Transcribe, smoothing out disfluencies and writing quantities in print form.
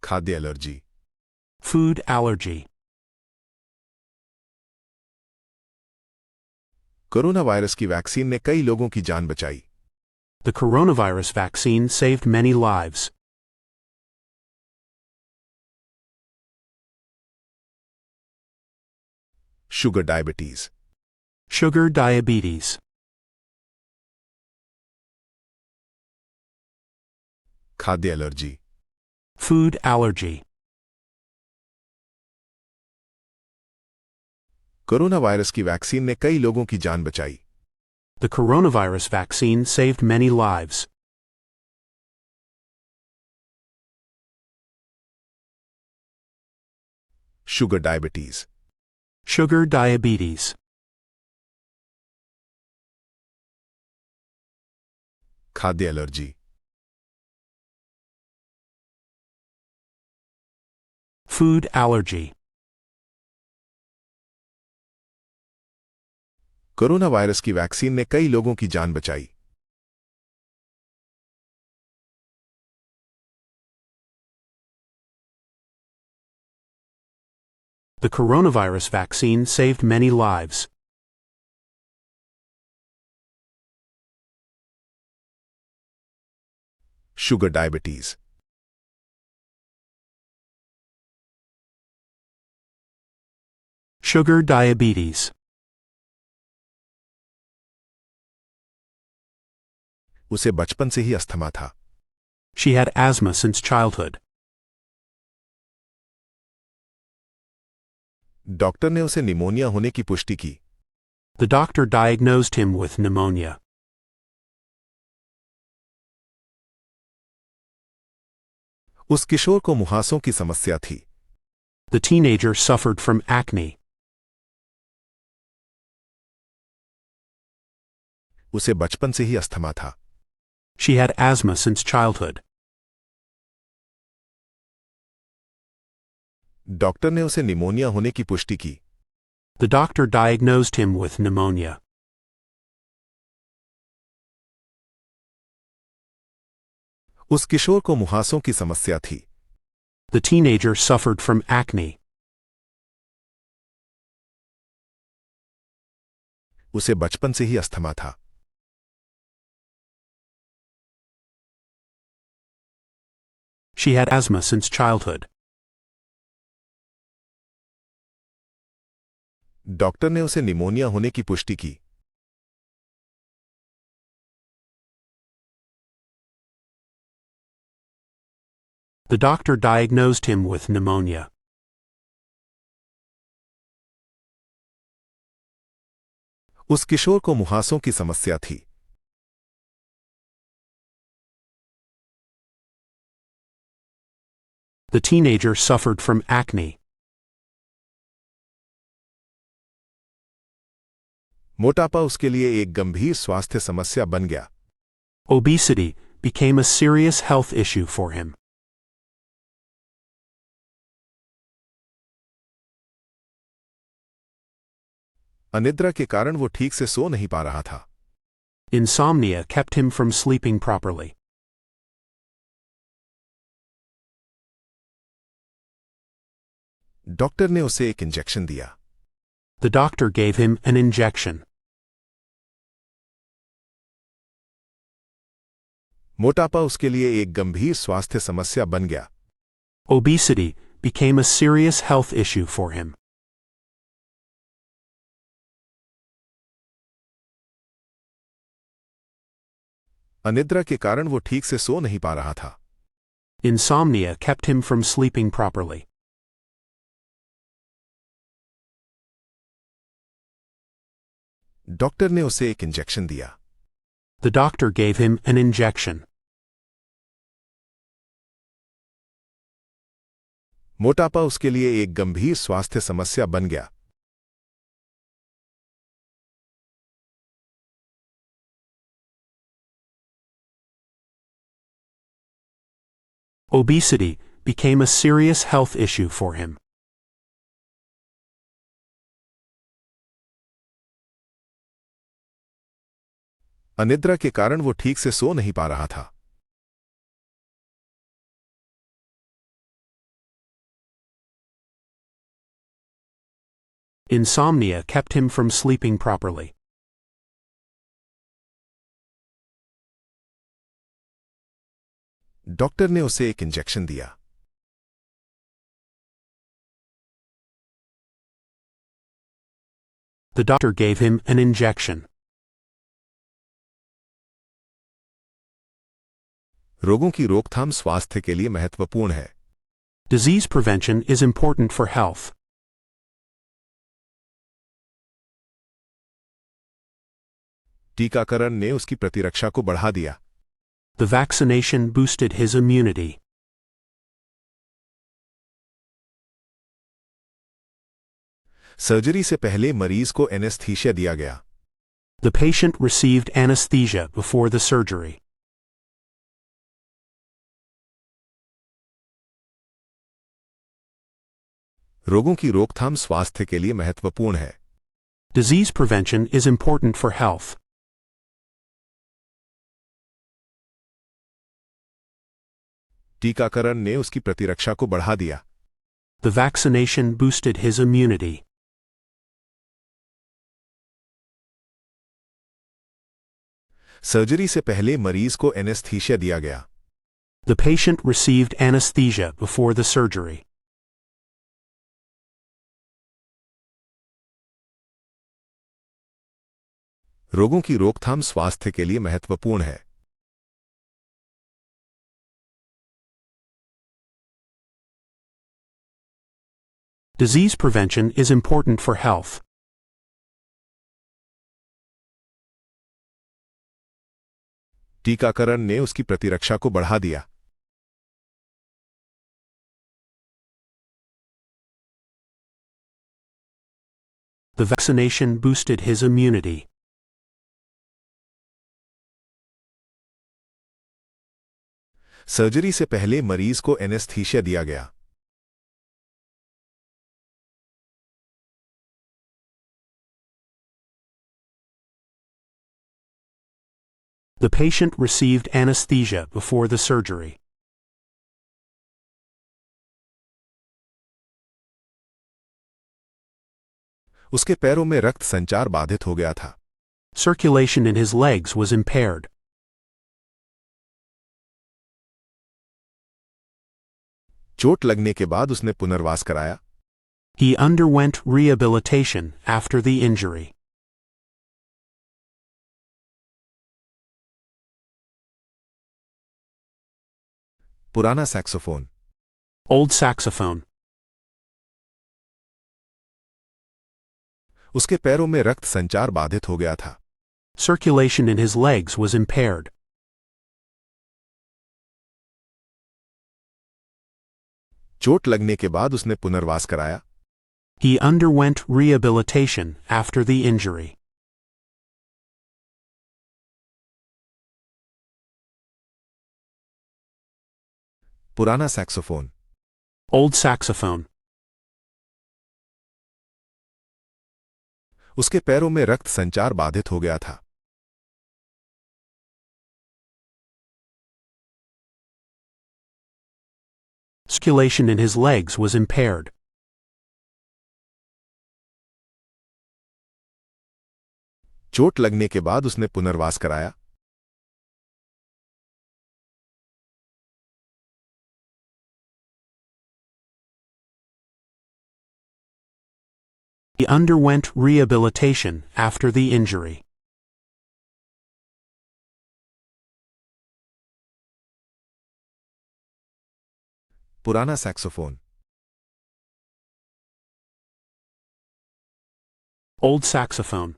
खाद्य allergy. Food allergy. Corona virus की vaccine ने कई लोगों की जान बचाई। The coronavirus vaccine saved many lives. Sugar diabetes. Sugar diabetes. खाद्य allergy. Food allergy. Corona virus की वैक्सीन ने कई लोगों की जान बचाई। The coronavirus vaccine saved many lives. Sugar diabetes. Sugar diabetes. खाद्य allergy. Food allergy. Corona virus की वैक्सीन ने कई लोगों की जान बचाई। The coronavirus vaccine saved many lives. Sugar diabetes. Sugar diabetes. उसे बचपन से ही अस्थमा था। She had asthma since childhood. Doctor ने उसे निमोनिया होने की पुष्टि की। The doctor diagnosed him with pneumonia. उस किशोर को मुहासों की समस्या थी। The teenager suffered from acne. उसे बचपन से ही अस्थमा था। She had asthma since childhood. Doctor ने उसे निमोनिया होने की पुष्टि की। The doctor diagnosed him with pneumonia. उस किशोर को मुहासों की समस्या थी। The teenager suffered from acne. उसे बचपन से ही अस्थमा था। She had asthma since childhood. Doctor ने उसे निमोनिया होने की पुष्टि की। The doctor diagnosed him with pneumonia. उस किशोर को मुहासों की समस्या थी। The teenager suffered from acne. मोटापा उसके लिए एक गंभीर स्वास्थ्य समस्या बन गया। Obesity became a serious health issue for him. अनिद्रा के कारण वो ठीक से सो नहीं पा रहा था। Insomnia kept him from sleeping properly. Doctor ने उसे एक इंजेक्शन दिया। The doctor gave him an injection. मोटापा उसके लिए एक गंभीर स्वास्थ्य समस्या बन गया। Obesity became a serious health issue for him. अनिद्रा के कारण वो ठीक से सो नहीं पा रहा था। Insomnia kept him from sleeping properly. Doctor ने उसे एक इंजेक्शन दिया। The doctor gave him an injection. मोटापा उसके लिए एक गंभीर स्वास्थ्य समस्या बन गया। Obesity became a serious health issue for him. अनिद्रा के कारण वो ठीक से सो नहीं पा रहा था। Insomnia kept him from sleeping properly. Doctor ने उसे एक इंजेक्शन दिया। The doctor gave him an injection. रोगों की रोकथाम स्वास्थ्य के लिए महत्वपूर्ण है। Disease prevention is important for health. टीकाकरण ने उसकी प्रतिरक्षा को बढ़ा दिया। The vaccination boosted his immunity. Surgery से पहले मरीज को एनेस्थीसिया दिया गया। The patient received anesthesia before the surgery. रोगों की रोकथाम स्वास्थ्य के लिए महत्वपूर्ण है। Disease prevention is important for health. टीकाकरण ने उसकी प्रतिरक्षा को बढ़ा दिया। The vaccination boosted his immunity. Surgery से पहले मरीज को एनेस्थीसिया दिया गया। The patient received anesthesia before the surgery. रोगों की रोकथाम स्वास्थ्य के लिए महत्वपूर्ण है। Disease prevention is important for health. टीकाकरण ने उसकी प्रतिरक्षा को बढ़ा दिया। The vaccination boosted his immunity. Surgery से पहले मरीज को एनेस्थीसिया दिया गया। The patient received anesthesia before the surgery. उसके पैरों में रक्त संचार बाधित हो गया था। Circulation in his legs was impaired. चोट लगने के बाद उसने पुनर्वास कराया। He underwent rehabilitation after the injury. पुराना सैक्सोफोन। Old saxophone. उसके पैरों में रक्त संचार बाधित हो गया था। Circulation in his legs was impaired. चोट लगने के बाद उसने पुनर्वास कराया। He underwent rehabilitation after the injury. पुराना सैक्सोफोन। Old saxophone. उसके पैरों में रक्त संचार बाधित हो गया था। Circulation in his legs was impaired. चोट लगने के बाद उसने पुनर्वास कराया। He underwent rehabilitation after the injury. पुराना सैक्सोफोन। Old saxophone.